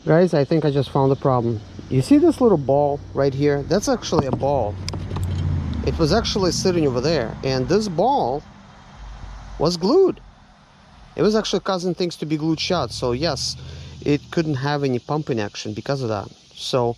Guys, I think I just found the problem. You see this little ball right here? That's actually a ball. It was actually sitting over there, and this ball was glued. It was actually causing things to be glued shut, so yes, it couldn't have any pumping action because of that. So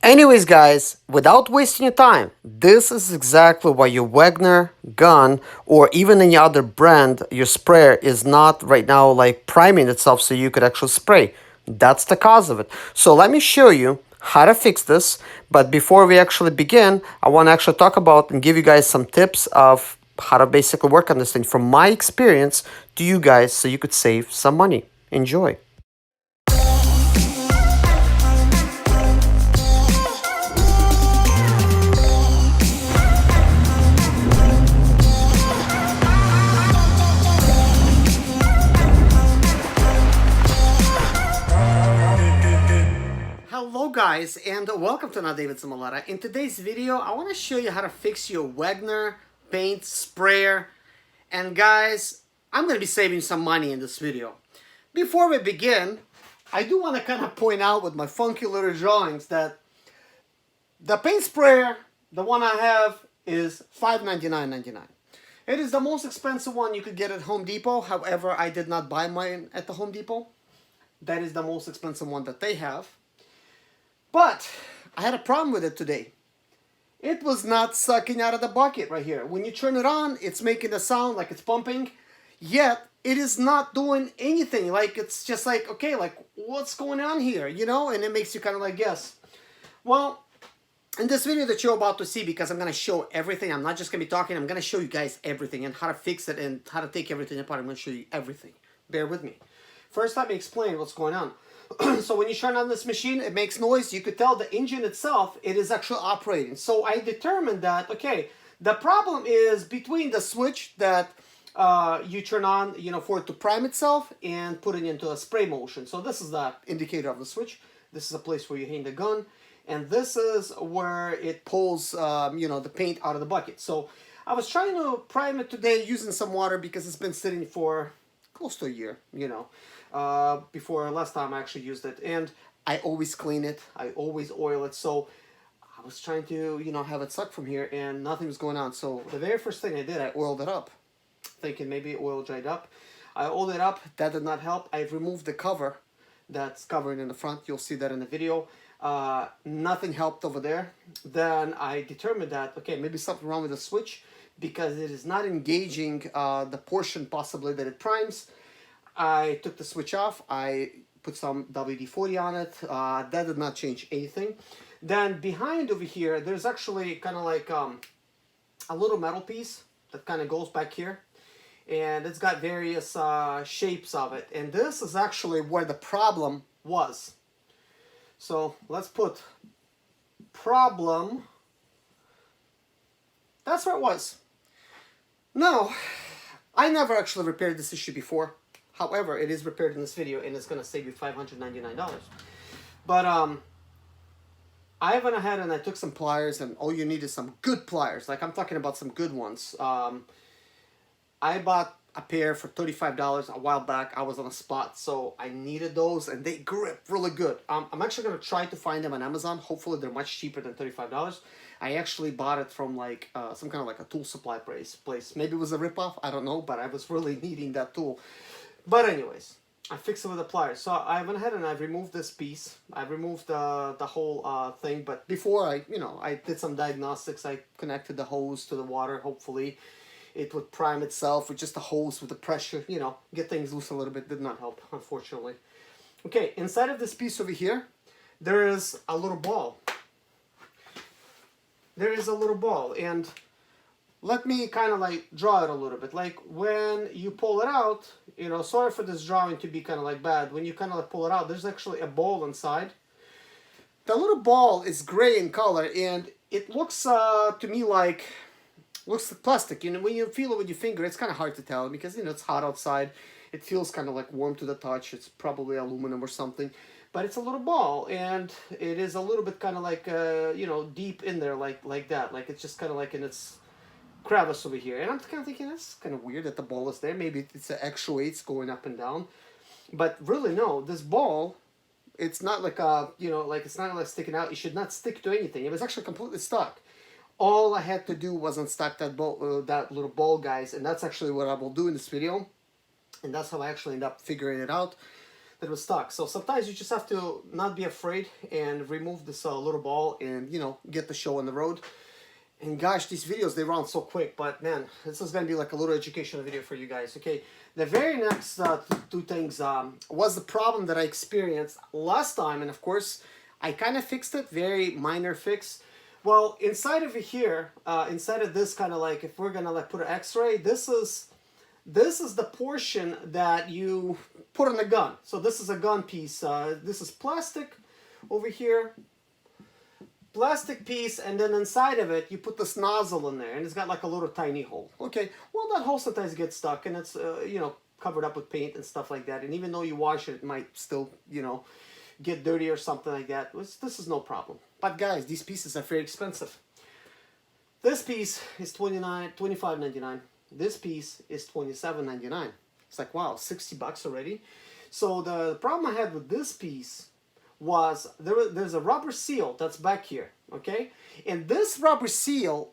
anyways, guys, without wasting your time, this is exactly why your Wagner gun or even any other brand, your sprayer is not right now like priming itself so you could actually spray. That's the cause of it. So let me show you how to fix this. But before we actually begin, I want to actually talk about and give you guys some tips of how to basically work on this thing from my experience to you guys so you could save some money. Enjoy. Hello guys, and welcome to another David Zimaleta. In today's video, I want to show you how to fix your Wagner paint sprayer. And guys, I'm going to be saving some money in this video. Before we begin, I do want to kind of point out with my funky little drawings that the paint sprayer, the one I have, is $599.99. It is the most expensive one you could get at Home Depot. However, I did not buy mine at the Home Depot. That is the most expensive one that they have. But I had a problem with it today. It was not sucking out of the bucket right here. When you turn it on, it's making a sound like it's pumping, yet it is not doing anything. Like, it's just like, okay, like, what's going on here, you know? And it makes you kind of like guess. Well, in this video that you're about to see, because I'm going to show everything, I'm not just going to be talking, I'm going to show you guys everything and how to fix it and how to take everything apart. I'm going to show you everything. Bear with me. First, let me explain what's going on. So when you turn on this machine, it makes noise. You could tell the engine itself, it is actually operating. So I determined that, okay, the problem is between the switch that you turn on, you know, for it to prime itself and put it into a spray motion. So this is the indicator of the switch. This is a place where you hang the gun. And this is where it pulls, you know, the paint out of the bucket. So I was trying to prime it today using some water because it's been sitting for close to a year, you know. Before last time I actually used it, and I always clean it, I always oil it. So I was trying to, you know, have it suck from here, and nothing was going on. So the very first thing I did, I oiled it up, thinking maybe oil dried up. I oiled it up. That did not help. I've removed the cover that's covering in the front. You'll see that in the video. Nothing helped over there. Then I determined that, okay, maybe something wrong with the switch because it is not engaging the portion possibly that it primes. I took the switch off. I put some WD-40 on it. That did not change anything. Then behind over here, there's actually kind of like a little metal piece that kind of goes back here. And it's got various shapes of it. And this is actually where the problem was. So let's put problem. That's where it was. Now, I never actually repaired this issue before. However, it is repaired in this video, and it's going to save you $599. But I went ahead and I took some pliers, and all you need is some good pliers. Like, I'm talking about some good ones. I bought a pair for $35 a while back. I was on a spot, so I needed those, and they grip really good. I'm actually going to try to find them on Amazon. Hopefully, they're much cheaper than $35. I actually bought it from like some kind of like a tool supply place. Maybe it was a ripoff. I don't know, but I was really needing that tool. But anyways, I fixed it with a pliers. So I went ahead and I removed this piece. I removed the whole thing. But before I did some diagnostics. I connected the hose to the water. Hopefully, it would prime itself with just a hose with the pressure. You know, get things loose a little bit. Did not help, unfortunately. Okay, inside of this piece over here, there is a little ball. There is a little ball, and let me kind of like draw it a little bit. Like when you pull it out, you know, sorry for this drawing to be kind of like bad. When you kind of like pull it out, there's actually a ball inside. The little ball is gray in color, and it looks to me like plastic. You know, when you feel it with your finger, it's kind of hard to tell because, you know, it's hot outside. It feels kind of like warm to the touch. It's probably aluminum or something. But it's a little ball, and it is a little bit kind of like, you know, deep in there like that. Like it's just kind of like in its crevice over here. And I'm kind of thinking, that's kind of weird that the ball is there. Maybe it's the actuates going up and down. But really, no, this ball, It's not like like it's not like sticking out. It should not stick to anything. It was actually completely stuck. All I had to do was unstuck that that little ball, guys, and that's actually what I will do in this video. And that's how I actually end up figuring it out, that it was stuck. So sometimes you just have to not be afraid and remove this little ball and, get the show on the road. And gosh, these videos, they run so quick, but man, this is going to be like a little educational video for you guys, okay? The very next two things was the problem that I experienced last time, and of course, I kind of fixed it, very minor fix. Well, inside of here, inside of this kind of like, if we're going to like put an x-ray, this is the portion that you put on the gun. So this is a gun piece. This is plastic over here. Plastic piece, and then inside of it you put this nozzle in there, and it's got like a little tiny hole. Okay, well, that hole sometimes gets stuck, and it's covered up with paint and stuff like that, and even though you wash it, it might still get dirty or something like that. This is no problem. But guys, these pieces are very expensive. This piece is $25.99. This piece is $27.99. It's like, wow, 60 bucks already. So the problem I had with this piece was there's a rubber seal that's back here, okay? And this rubber seal,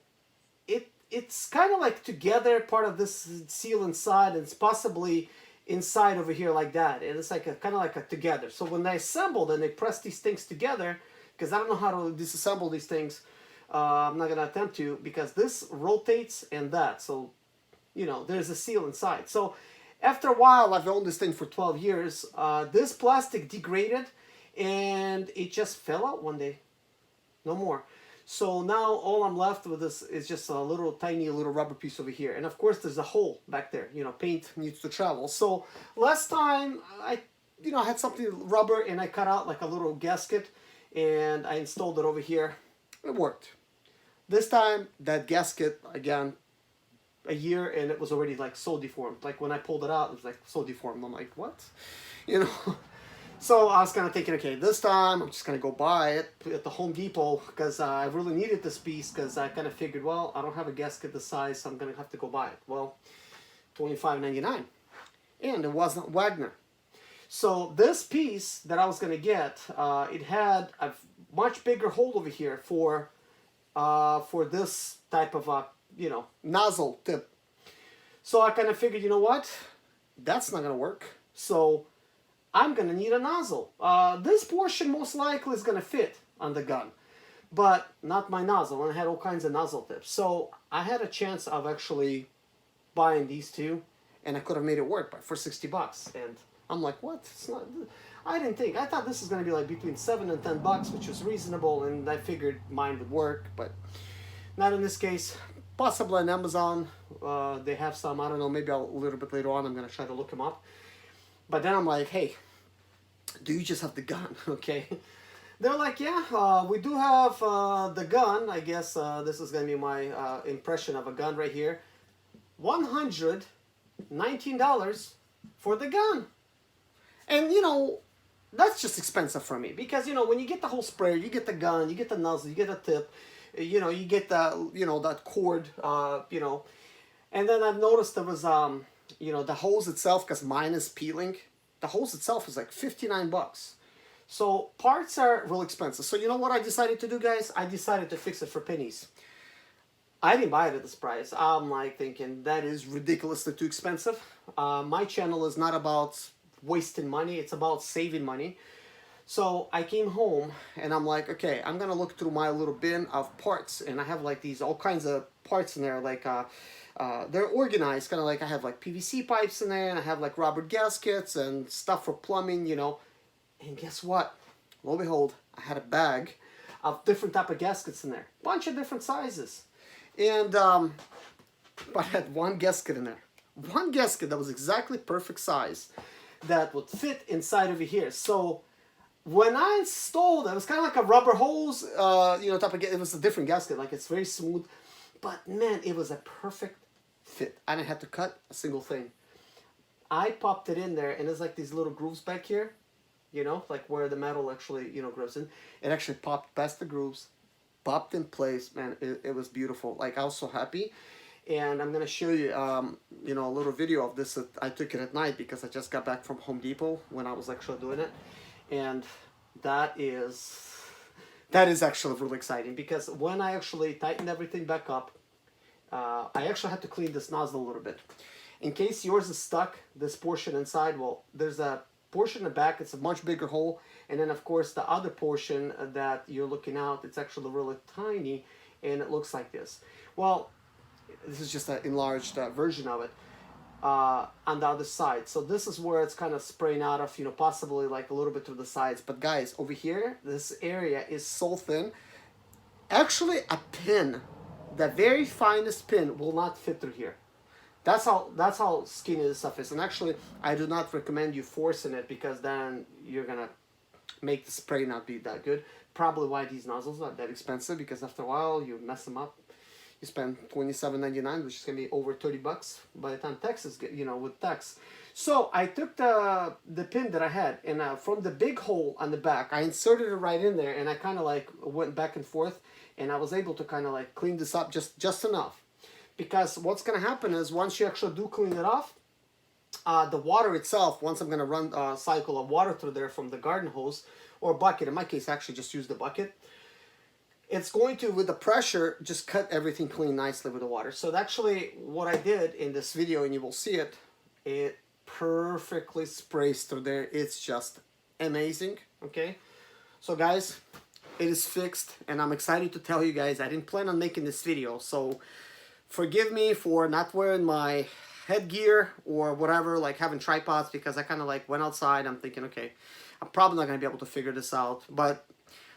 it's kind of like together, part of this seal inside, and it's possibly inside over here like that. And it's like kind of like a together. So when they assembled and they press these things together, because I don't know how to disassemble these things, I'm not going to attempt to, because this rotates and that. So, there's a seal inside. So after a while, I've owned this thing for 12 years, this plastic degraded, and it just fell out one day. No more. So now all I'm left with is just a little tiny little rubber piece over here. And of course there's a hole back there. Paint needs to travel. So last time I had something rubber, and I cut out like a little gasket and I installed it over here. It worked. This time that gasket, again, a year, and it was already like so deformed. Like when I pulled it out, it was like so deformed. I'm like, what? So I was kind of thinking, okay, this time I'm just going to go buy it at the Home Depot, because I really needed this piece, because I kind of figured, well, I don't have a gasket this size, so I'm going to have to go buy it. Well, $25.99. And it wasn't Wagner. So this piece that I was going to get, it had a much bigger hole over here for this type of, nozzle tip. So I kind of figured, you know what? That's not going to work. So I'm going to need a nozzle. This portion most likely is going to fit on the gun, but not my nozzle. And I had all kinds of nozzle tips. So I had a chance of actually buying these two, and I could have made it work for 60 bucks. And I'm like, what? It's not. I didn't think. I thought this was going to be like between 7 and 10 bucks, which was reasonable, and I figured mine would work, but not in this case. Possibly on Amazon. They have some. I don't know. Maybe a little bit later on I'm going to try to look them up. But then I'm like, hey, do you just have the gun? Okay. They're like, yeah, we do have the gun. I guess this is going to be my impression of a gun right here. $119 for the gun. And, that's just expensive for me. Because, when you get the whole sprayer, you get the gun, you get the nozzle, you get the tip, you get the, that cord, And then I've noticed there was, the hose itself, because mine is peeling. The hose itself is like 59 bucks. So parts are real expensive. So you know what I decided to do, guys? I decided to fix it for pennies. I didn't buy it at this price. I'm like thinking that is ridiculously too expensive. My channel is not about wasting money. It's about saving money. So I came home and I'm like, okay, I'm going to look through my little bin of parts. And I have like these all kinds of parts in there, like they're organized, kind of like I have like PVC pipes in there, and I have like rubber gaskets and stuff for plumbing, And guess what? Lo and behold, I had a bag of different type of gaskets in there, bunch of different sizes, and but I had one gasket in there, one gasket that was exactly perfect size, that would fit inside over here. So when I installed it, it was kind of like a rubber hose, type of. It was a different gasket, like it's very smooth, but man, it was a perfect fit. I didn't have to cut a single thing. I popped it in there, and there's like these little grooves back here, like where the metal actually, grooves in. It actually popped past the grooves, popped in place. Man, it was beautiful. Like, I was so happy. And I'm gonna show you, a little video of this. I took it at night because I just got back from Home Depot when I was actually doing it. And that is actually really exciting, because when I actually tightened everything back up, I actually had to clean this nozzle a little bit. In case yours is stuck, this portion inside, well, there's a portion in the back, it's a much bigger hole, and then of course the other portion that you're looking out, it's actually really tiny, and it looks like this. Well, this is just an enlarged version of it on the other side. So this is where it's kind of spraying out of, you know, possibly like a little bit to the sides. But guys, over here, this area is so thin. Actually, a pin, the very finest pin, will not fit through here. That's how skinny this stuff is. And actually, I do not recommend you forcing it, because then you're gonna make the spray not be that good. Probably why these nozzles are that expensive, because after a while you mess them up. You spend $27.99, which is gonna be over 30 bucks by the time taxes get, you know, with tax. So I took the pin that I had, and from the big hole on the back, I inserted it right in there, and I kind of like went back and forth, and I was able to kind of like clean this up just enough. Because what's gonna happen is, once you actually do clean it off, the water itself, once I'm gonna run a cycle of water through there from the garden hose or bucket, in my case, I actually just use the bucket. It's going to, with the pressure, just cut everything clean nicely with the water. So actually what I did in this video, and you will see it, it perfectly sprays through there. It's just amazing, okay? So guys, it is fixed, and I'm excited to tell you guys, I didn't plan on making this video, so forgive me for not wearing my headgear or whatever, like having tripods, because I kind of like went outside. I'm thinking, okay, I'm probably not going to be able to figure this out, but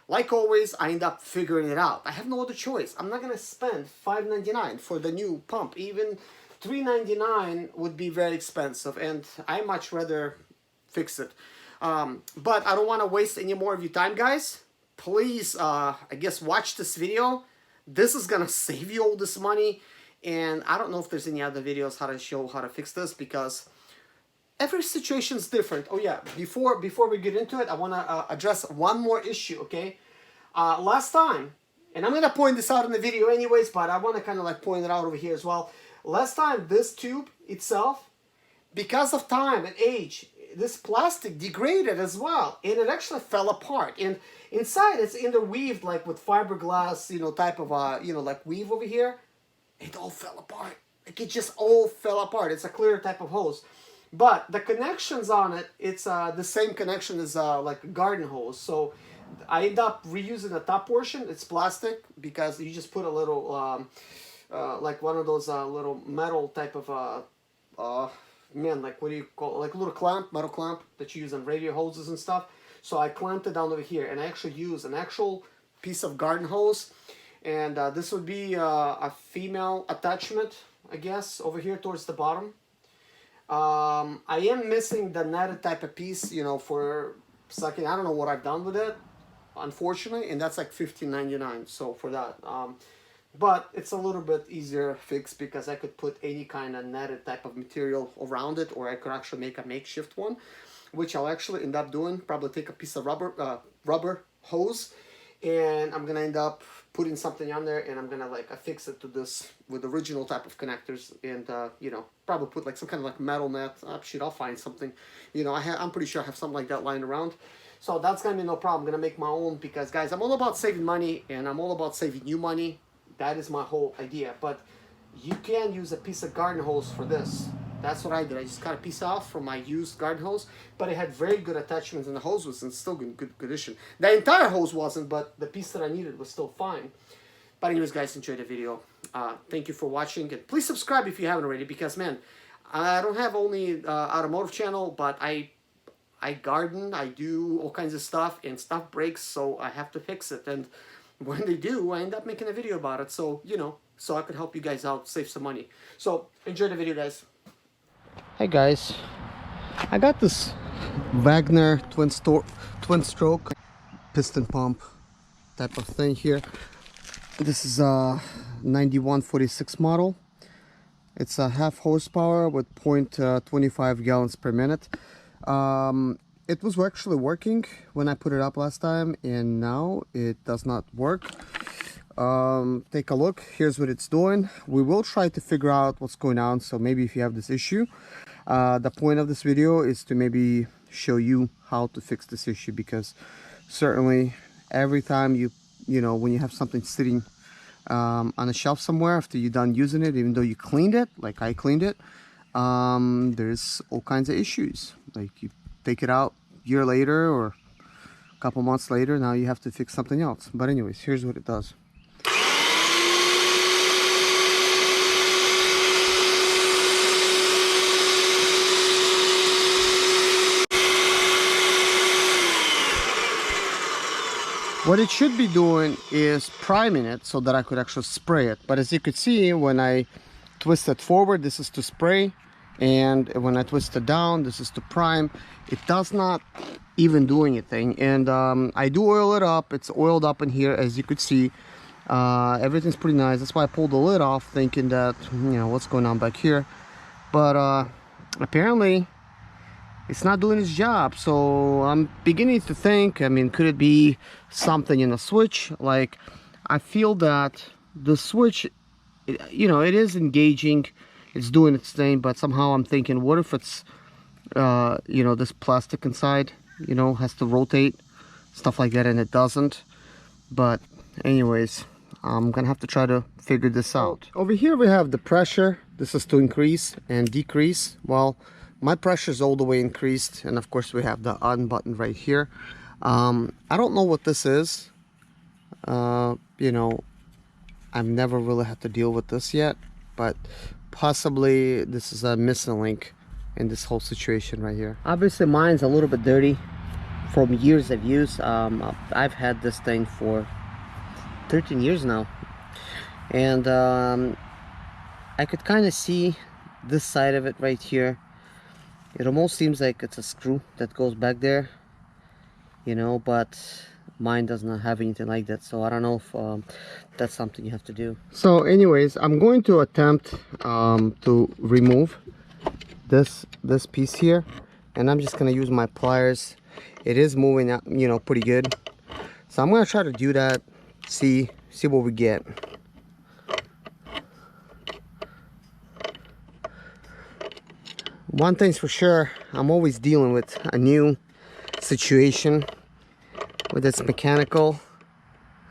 like always, I end up figuring it out. I have no other choice. I'm not going to spend $5.99 for the new pump. Even $3.99 would be very expensive, and I much rather fix it. But I don't want to waste any more of your time, guys. Please, I guess, watch this video. This is going to save you all this money, and I don't know if there's any other videos how to show how to fix this, because every situation is different. Oh yeah, before we get into it, I want to address one more issue, okay? Last time, and I'm going to point this out in the video anyways, but I want to kind of like point it out over here as well. Last time, this tube itself, because of time and age, this plastic degraded as well, and it actually fell apart. And inside, it's interweaved like with fiberglass, you know, type of, you know, like weave over here. It all fell apart. Like it just all fell apart. It's a clear type of hose. But the connections on it, it's the same connection as like a garden hose. So I end up reusing the top portion. It's plastic, because you just put a little, like one of those little metal type of, man, like what do you call it? Like a little clamp, metal clamp that you use on radio hoses and stuff. So I clamped it down over here, and I actually use an actual piece of garden hose. And this would be a female attachment, I guess, over here towards the bottom. I am missing the netted type of piece, you know, for sucking. I don't know what I've done with it, unfortunately, and that's like $15.99. So for that, but it's a little bit easier fix, because I could put any kind of netted type of material around it, or I could actually make a makeshift one, which I'll actually end up doing. Probably take a piece of rubber hose, and I'm gonna end up putting something on there, and I'm gonna like affix it to this with the original type of connectors, and you know, probably put like some kind of like metal net. Shit, I'll find something. You know, I'm pretty sure I have something like that lying around. So that's gonna be no problem. I'm gonna make my own, because guys, I'm all about saving money, and I'm all about saving you money. That is my whole idea. But you can use a piece of garden hose for this. That's what I did. I just cut a piece off from my used garden hose, but it had very good attachments, and the hose was in still good condition. The entire hose wasn't, but the piece that I needed was still fine. But anyways, guys, enjoy the video. Thank you for watching, and please subscribe if you haven't already, because man, I don't have only automotive channel, but I garden, I do all kinds of stuff, and stuff breaks, so I have to fix it. And when they do, I end up making a video about it. So, you know, so I could help you guys out, save some money. So enjoy the video, guys. Hey guys, I got this Wagner twin stroke piston pump type of thing here. This is a 9146 model. It's a half horsepower with 0.25 gallons per minute. It was actually working when I put it up last time, and now it does not work. Take a look. Here's what it's doing. We will try to figure out what's going on, so maybe if you have this issue, the point of this video is to maybe show you how to fix this issue, because certainly every time you know, when you have something sitting on a shelf somewhere after you're done using it, even though you cleaned it, like I cleaned it, there's all kinds of issues. Like you take it out a year later or a couple months later, now you have to fix something else. But anyways, here's what it does. What it should be doing is priming it so that I could actually spray it. But as you could see, when I twist it forward, this is to spray, and when I twist it down, this is to prime. It does not even do anything. And I do oil it up. It's oiled up in here, as you could see. Everything's pretty nice. That's why I pulled the lid off, thinking that, you know, what's going on back here. But apparently it's not doing its job. So I'm beginning to think, I mean, could it be something in the switch? Like, I feel that the switch, you know, it is engaging, it's doing its thing, but somehow I'm thinking, what if it's you know, this plastic inside, you know, has to rotate, stuff like that, and it doesn't. But anyways, I'm gonna have to try to figure this out. Over here we have the pressure. This is to increase and decrease. Well, my pressure is all the way increased, and of course we have the on button right here. I don't know what this is. You know, I've never really had to deal with this yet, but possibly this is a missing link in this whole situation right here. Obviously mine's a little bit dirty from years of use. I've had this thing for 13 years now, and I could kind of see this side of it right here. It almost seems like it's a screw that goes back there, you know, but mine does not have anything like that. So I don't know if that's something you have to do. So anyways, I'm going to attempt to remove this piece here, and I'm just going to use my pliers. It is moving out, you know, pretty good. So I'm going to try to do that, see what we get. One thing's for sure, I'm always dealing with a new situation, whether it's mechanical,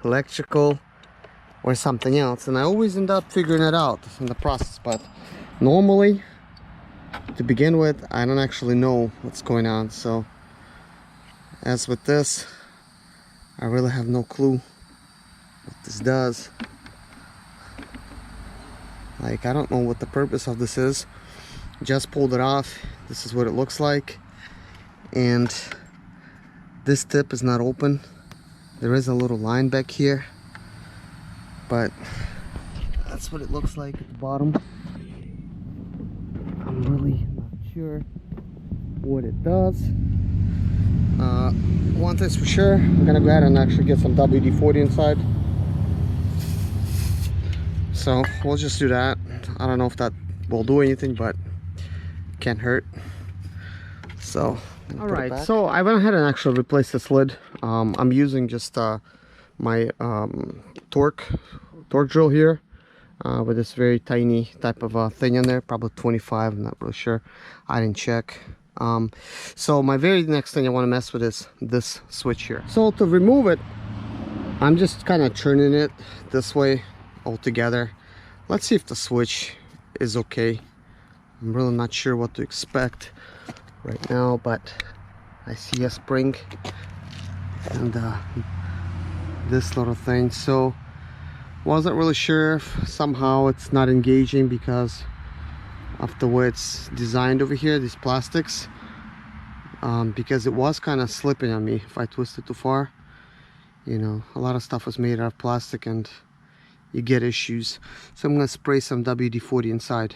electrical, or something else, and I always end up figuring it out in the process. But normally, to begin with, I don't actually know what's going on. So as with this, I really have no clue what this does. Like, I don't know what the purpose of this is. Just pulled it off. This is what it looks like, and this tip is not open. There is a little line back here, but that's what it looks like at the bottom. I'm really not sure what it does. One thing's for sure, I'm gonna go ahead and actually get some WD-40 inside. So we'll just do that. I don't know if that will do anything, but can't hurt. So all right, so I went ahead and actually replaced this lid. I'm using just my torque drill here with this very tiny type of thing in there, probably 25. I'm not really sure, I didn't check. So my very next thing I want to mess with is this switch here. So to remove it, I'm just kind of turning it this way altogether. Let's see if the switch is okay. I'm really not sure what to expect right now, but I see a spring and this little thing. So wasn't really sure if somehow it's not engaging because of the way it's designed over here, these plastics, because it was kind of slipping on me if I twisted too far. You know, a lot of stuff was made out of plastic and you get issues. So I'm gonna spray some WD-40 inside.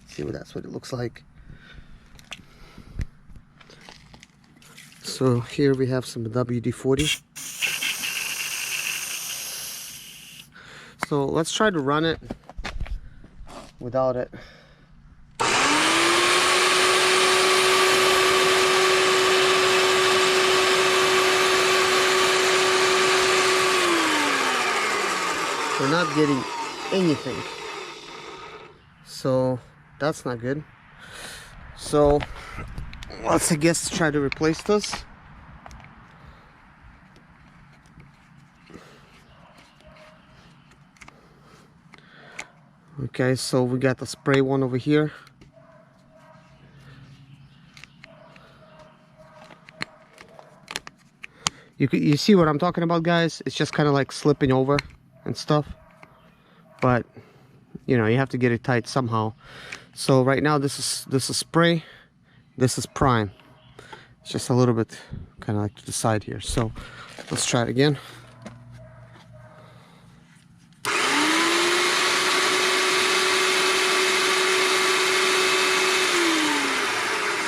See what that's what it looks like. So here we have some WD-40. So let's try to run it without it. We're not getting anything, so that's not good. So let's, I guess, try to replace this. Okay, so we got the spray one over here. You see what I'm talking about, guys? It's just kind of like slipping over and stuff, but you know, you have to get it tight somehow. So right now this is spray, this is prime. It's just a little bit kind of like to the side here. So let's try it again.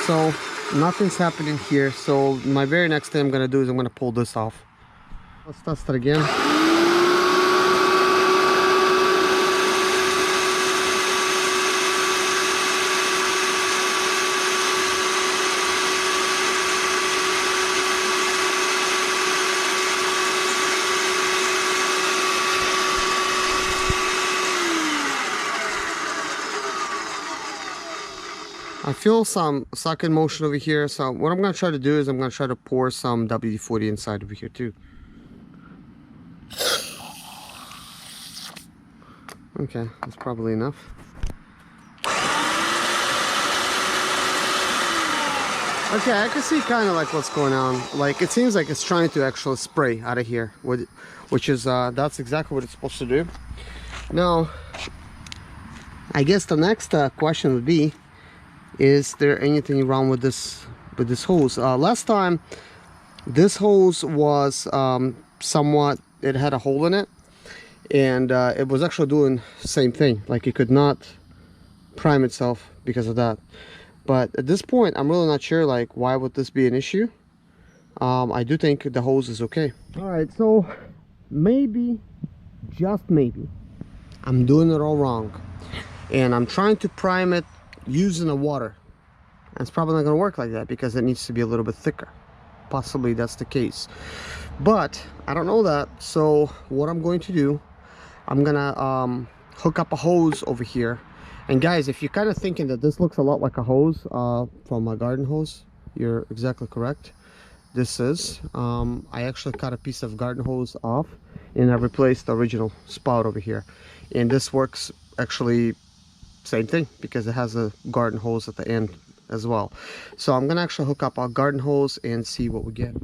So nothing's happening here. So my very next thing I'm gonna do is I'm gonna pull this off. Let's test it again. I feel some sucking motion over here, so what I'm going to try to do is I'm going to try to pour some WD-40 inside over here too. Okay, that's probably enough. Okay, I can see kind of like what's going on. Like, it seems like it's trying to actually spray out of here, which is, that's exactly what it's supposed to do. Now, I guess the next question would be, is there anything wrong with this hose? Last time this hose was somewhat, it had a hole in it, and it was actually doing the same thing, like it could not prime itself because of that. But at this point I'm really not sure, like, why would this be an issue. I do think the hose is okay. All right, so maybe, just maybe, I'm doing it all wrong and I'm trying to prime it using the water. And it's probably not going to work like that because it needs to be a little bit thicker. Possibly that's the case, but I don't know that. So what I'm going to do, I'm gonna hook up a hose over here. And guys, if you're kind of thinking that this looks a lot like a hose from a garden hose, you're exactly correct. This is I actually cut a piece of garden hose off and I replaced the original spout over here, and this works actually same thing because it has a garden hose at the end as well. So I'm gonna actually hook up our garden hose and see what we get.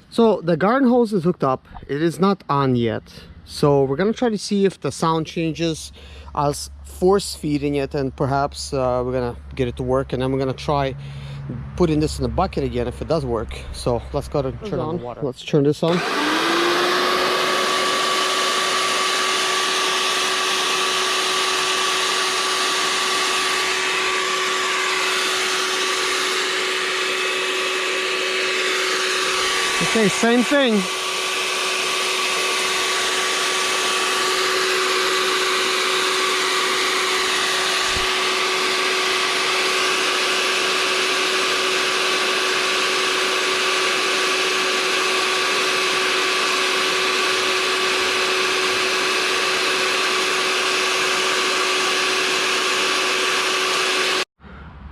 So the garden hose is hooked up, it is not on yet, so we're gonna try to see if the sound changes as force feeding it, and perhaps we're gonna get it to work, and then we're gonna try putting this in the bucket again if it does work. So let's go to turn on the water. Let's turn this on. Okay, same thing.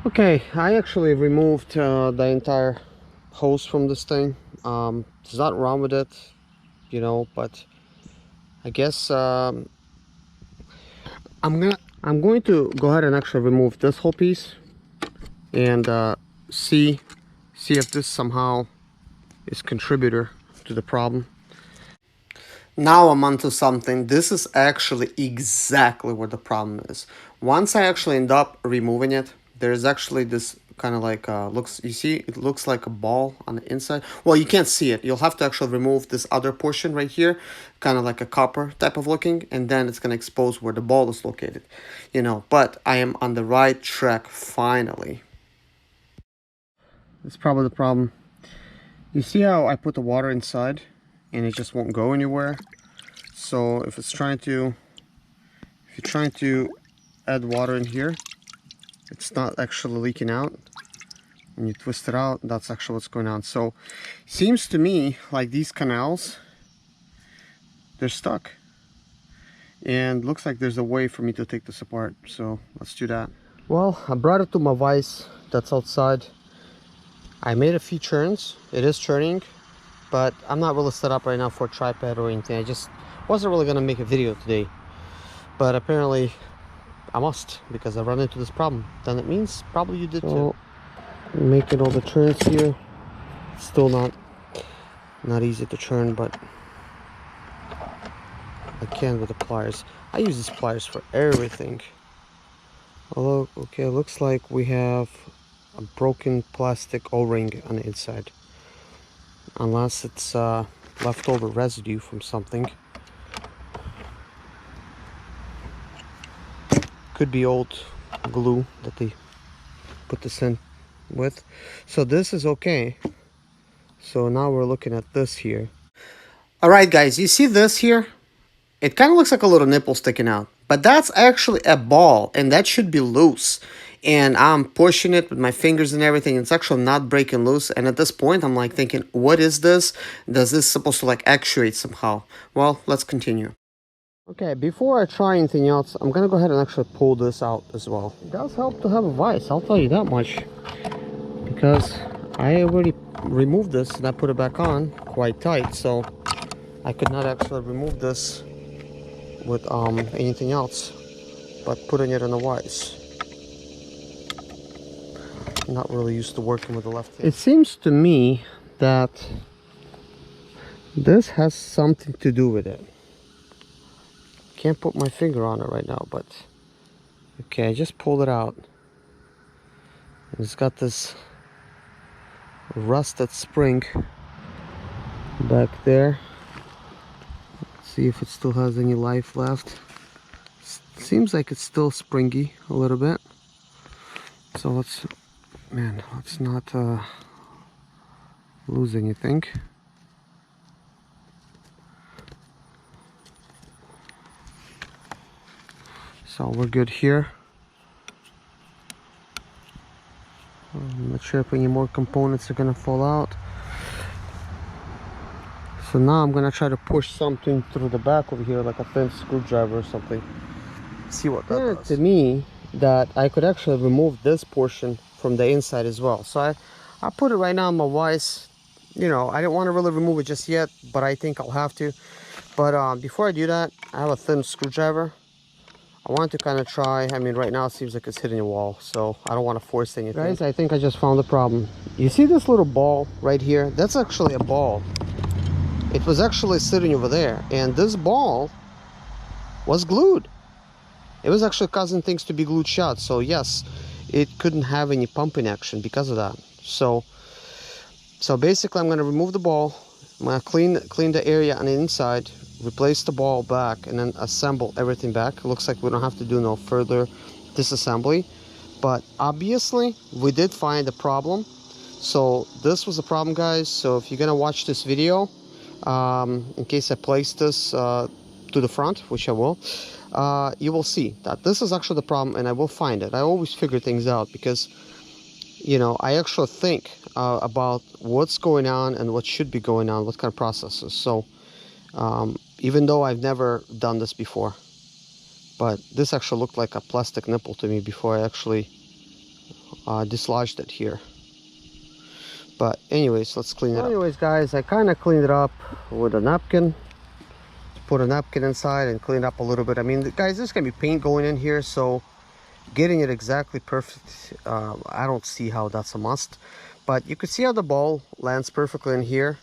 Okay, I actually removed the entire hose from this thing. There's nothing wrong with it, you know, but I guess I'm going to go ahead and actually remove this whole piece and see if this somehow is contributor to the problem. Now I'm onto something. This is actually exactly what the problem is. Once I actually end up removing it, there's actually this kind of like you see it looks like a ball on the inside. Well, you can't see it, you'll have to actually remove this other portion right here, kind of like a copper type of looking, and then it's going to expose where the ball is located, you know. But I am on the right track finally. That's probably the problem. You see how I put the water inside and it just won't go anywhere? So if you're trying to add water in here, it's not actually leaking out. When you twist it out, that's actually what's going on. So seems to me like these canals, they're stuck, and looks like there's a way for me to take this apart. So let's do that. Well, I brought it to my vise that's outside. I made a few turns. It is turning, but I'm not really set up right now for a tripod or anything. I just wasn't really gonna make a video today. but apparently I must, because I run into this problem. Then it means probably you did too. Making all the turns here. Still not easy to turn, but I can with the pliers. I use these pliers for everything. Although, okay, looks like we have a broken plastic O-ring on the inside. Unless it's leftover residue from something. Could be old glue that they put this in with. So this is okay. So now we're looking at this here. Alright guys, you see this here? It kind of looks like a little nipple sticking out. But that's actually a ball, and that should be loose. And I'm pushing it with my fingers and everything. It's actually not breaking loose. And at this point, I'm like thinking, what is this? Does this supposed to like actuate somehow? Well, let's continue. Okay, before I try anything else, I'm gonna go ahead and actually pull this out as well. It does help to have a vise, I'll tell you that much. Because I already removed this and I put it back on quite tight, so I could not actually remove this with anything else but putting it in a vise. I'm not really used to working with the left hand. It seems to me that this has something to do with it. Can't put my finger on it right now, but okay, I just pulled it out. And it's got this rusted spring back there. Let's see if it still has any life left. Seems like it's still springy a little bit. So let's not lose anything. So we're good here. I'm not sure if any more components are gonna fall out. So now I'm gonna try to push something through the back over here, like a thin screwdriver or something. See what that does. To me, that I could actually remove this portion from the inside as well. So I put it right now in my vise. You know, I don't want to really remove it just yet, but I think I'll have to. But before I do that, I have a thin screwdriver. I want to kind of try. I mean, right now it seems like it's hitting a wall, so I don't want to force anything. Guys, I think I just found the problem. You see this little ball right here? That's actually a ball. It was actually sitting over there, and this ball was glued. It was actually causing things to be glued shut, so yes, it couldn't have any pumping action because of that. So basically I'm going to remove the ball. I'm going to clean the area on the inside, replace the ball back, and then assemble everything back. It looks like we don't have to do no further disassembly, but obviously we did find a problem. So this was a problem, guys. So if you're gonna watch this video, in case I place this to the front, which I will, you will see that this is actually the problem, and I will find it. I always figure things out because, you know, I actually think about what's going on and what should be going on, what kind of processes. So even though I've never done this before, but this actually looked like a plastic nipple to me before I actually dislodged it here. But anyways, let's clean it up. Anyways, guys, I kind of cleaned it up with a napkin. Put a napkin inside and clean it up a little bit. I mean, guys, there's gonna be paint going in here, so getting it exactly perfect, I don't see how that's a must. But you could see how the ball lands perfectly in here,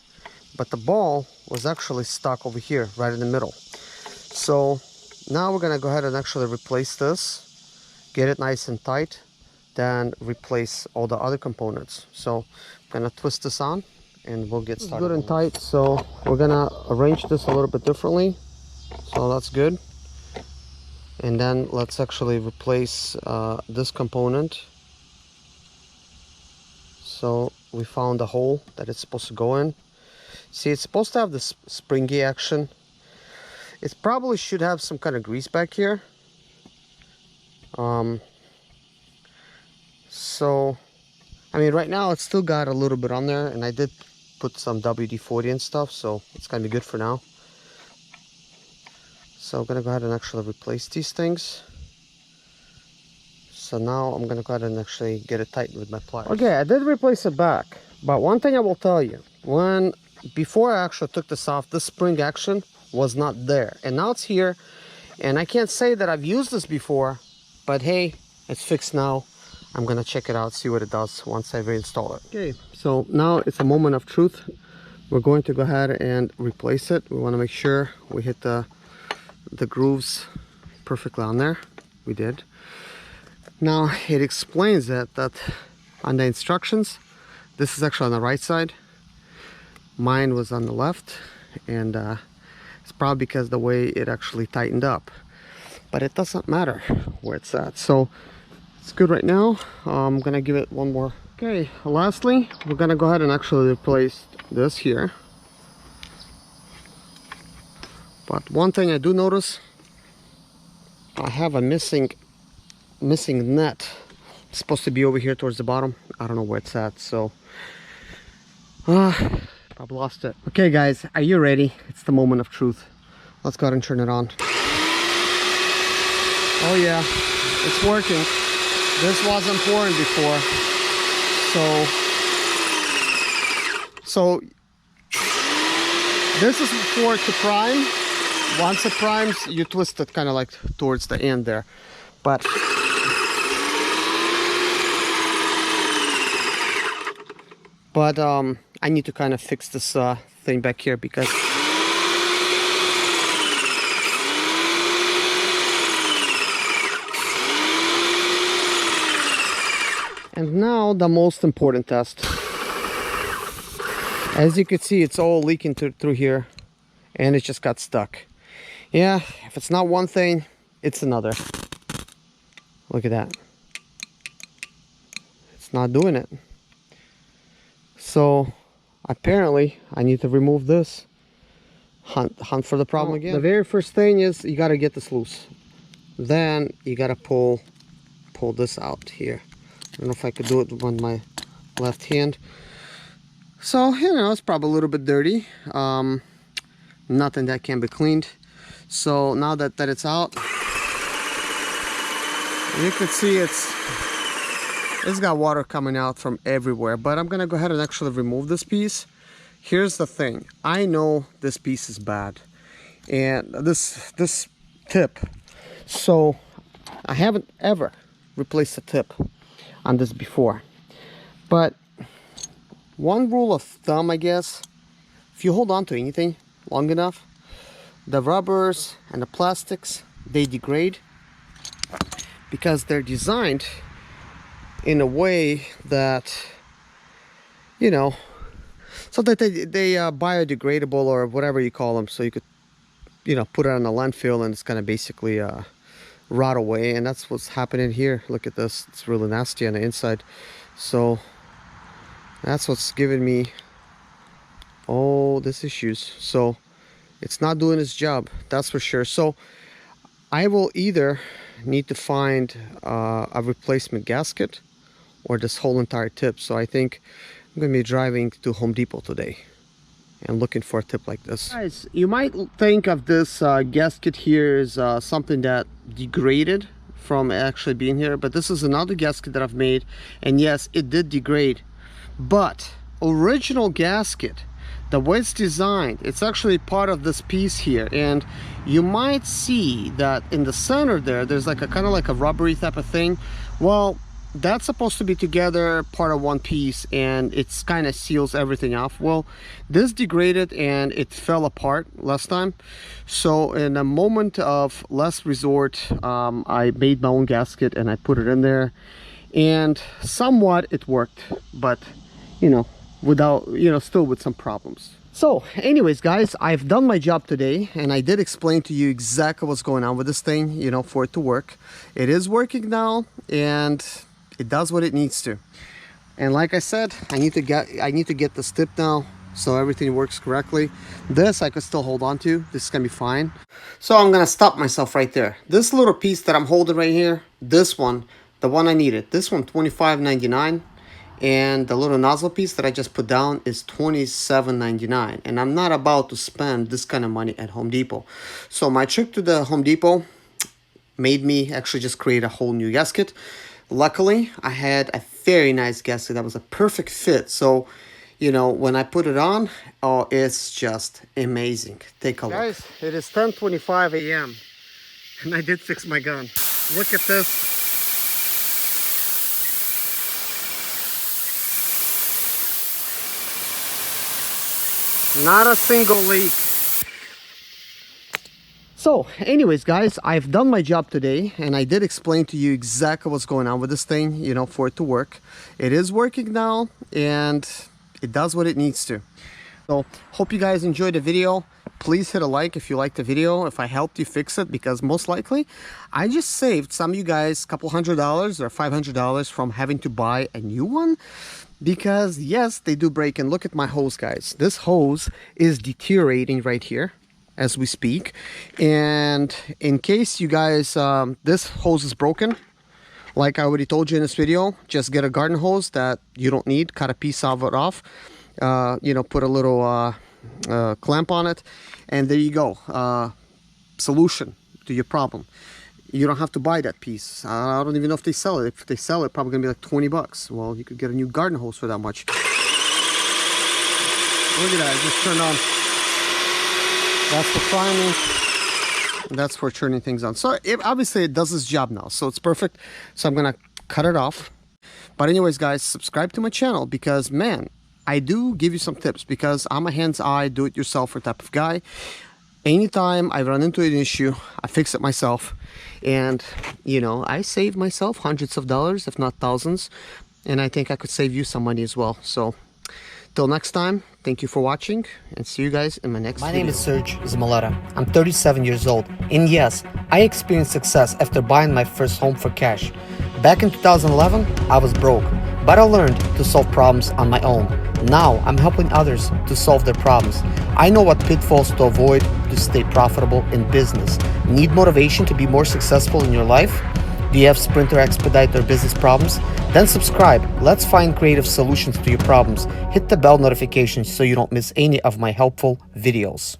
but the ball was actually stuck over here, right in the middle. So now we're gonna go ahead and actually replace this, get it nice and tight, then replace all the other components. So I'm gonna twist this on and we'll get started. Good and tight, so we're gonna arrange this a little bit differently. So that's good. And then let's actually replace this component. So we found a hole that it's supposed to go in. See, it's supposed to have this springy action. It probably should have some kind of grease back here. So, I mean, right now it's still got a little bit on there, and I did put some WD-40 and stuff, so it's gonna be good for now. So I'm gonna go ahead and actually replace these things. So now I'm gonna go ahead and actually get it tightened with my pliers. Okay, I did replace it back, but one thing I will tell you, before I actually took this off, the spring action was not there, and now it's here. And I can't say that I've used this before, but hey, it's fixed now. I'm gonna check it out, see what it does once I reinstall it. Okay, so now it's a moment of truth. We're going to go ahead and replace it. We want to make sure we hit the grooves perfectly on there. We did. Now it explains that on the instructions, this is actually on the right side. Mine was on the left, and it's probably because the way it actually tightened up. But it doesn't matter where it's at. So it's good right now. I'm gonna give it one more. Okay, lastly, we're gonna go ahead and actually replace this here. But one thing I do notice, I have a missing net. It's supposed to be over here towards the bottom. I don't know where it's at, so I've lost it. Okay guys, are you ready? It's the moment of truth. Let's go ahead and turn it on. Oh yeah, it's working. This wasn't pouring before. So this is for it to prime. Once it primes, you twist it kind of like towards the end there. But I need to kind of fix this thing back here because and now the most important test. As you can see, it's all leaking through here, and it just got stuck. Yeah, if it's not one thing, it's another. Look at that. It's not doing it. So apparently I need to remove this. Hunt for the problem again. The very first thing is you got to get this loose. Then you got to pull this out here. I don't know if I could do it with my left hand. So, you know, it's probably a little bit dirty. Nothing that can be cleaned. So now that it's out, you can see it's got water coming out from everywhere. But I'm gonna go ahead and actually remove this piece. Here's the thing. I know this piece is bad, and this tip. So I haven't ever replaced a tip on this before. But one rule of thumb, I guess, if you hold on to anything long enough, the rubbers and the plastics, they degrade because they're designed in a way that, you know, so that they biodegradable or whatever you call them, so you could, you know, put it on a landfill and it's gonna basically rot away. And that's what's happening here. Look at this, it's really nasty on the inside. So that's what's giving me all these issues. So it's not doing its job, that's for sure. So I will either need to find a replacement gasket or this whole entire tip. So I think I'm gonna be driving to Home Depot today and looking for a tip like this. Guys, you might think of this gasket here as something that degraded from actually being here, but this is another gasket that I've made, and yes, it did degrade. But original gasket, the way it's designed, it's actually part of this piece here, and you might see that in the center there's like a kind of like a rubbery type of thing. Well, that's supposed to be together, part of one piece, and it's kind of seals everything off. Well, this degraded and it fell apart last time. So in a moment of last resort, I made my own gasket and I put it in there, and somewhat it worked, but you know, without, you know, still with some problems. So anyways guys, I've done my job today, and I did explain to you exactly what's going on with this thing, you know, for it to work. It is working now, and it does what it needs to. And like I said, I need to get this tip now so everything works correctly. This I could still hold on to. This is gonna be fine. So I'm gonna stop myself right there. This little piece that I'm holding right here, this one, the one I needed, this one $25.99. And the little nozzle piece that I just put down is $27.99, and I'm not about to spend this kind of money at Home Depot. So my trip to the Home Depot made me actually just create a whole new gasket. Luckily, I had a very nice gasket that was a perfect fit. So, you know, when I put it on, oh, it's just amazing. Take a look. Guys, it is 10:25 a.m. And I did fix my gun. Look at this. Not a single leak. So anyways guys, I've done my job today and I did explain to you exactly what's going on with this thing, you know, for it to work. It is working now and it does what it needs to. So hope you guys enjoyed the video. Please hit a like if you liked the video, if I helped you fix it, because most likely I just saved some of you guys a couple $100 or $500 from having to buy a new one. Because yes, they do break. And look at my hose, guys. This hose is deteriorating right here as we speak. And in case you guys, this hose is broken, like I already told you in this video, just get a garden hose that you don't need, cut a piece of it off, you know, put a little clamp on it, and there you go. Solution to your problem. You don't have to buy that piece. I don't even know if they sell it. If they sell it, probably gonna be like 20 bucks. Well, you could get a new garden hose for that much. Look at that, I just turned on. That's for priming. That's for turning things on. So obviously it does its job now. So it's perfect. So I'm gonna cut it off. But anyways, guys, subscribe to my channel because, man, I do give you some tips because I'm a hands-on, do-it-yourselfer type of guy. Anytime I run into an issue, I fix it myself. And, you know, I save myself hundreds of dollars, if not thousands. And I think I could save you some money as well. So till next time, thank you for watching and see you guys in my next video. My name is Serge Zimaleta. I'm 37 years old. And yes, I experienced success after buying my first home for cash. Back in 2011, I was broke, but I learned to solve problems on my own. Now I'm helping others to solve their problems. I know what pitfalls to avoid to stay profitable in business. Need motivation to be more successful in your life? Do you have Sprint or Expedite or business problems? Then subscribe. Let's find creative solutions to your problems. Hit the bell notification so you don't miss any of my helpful videos.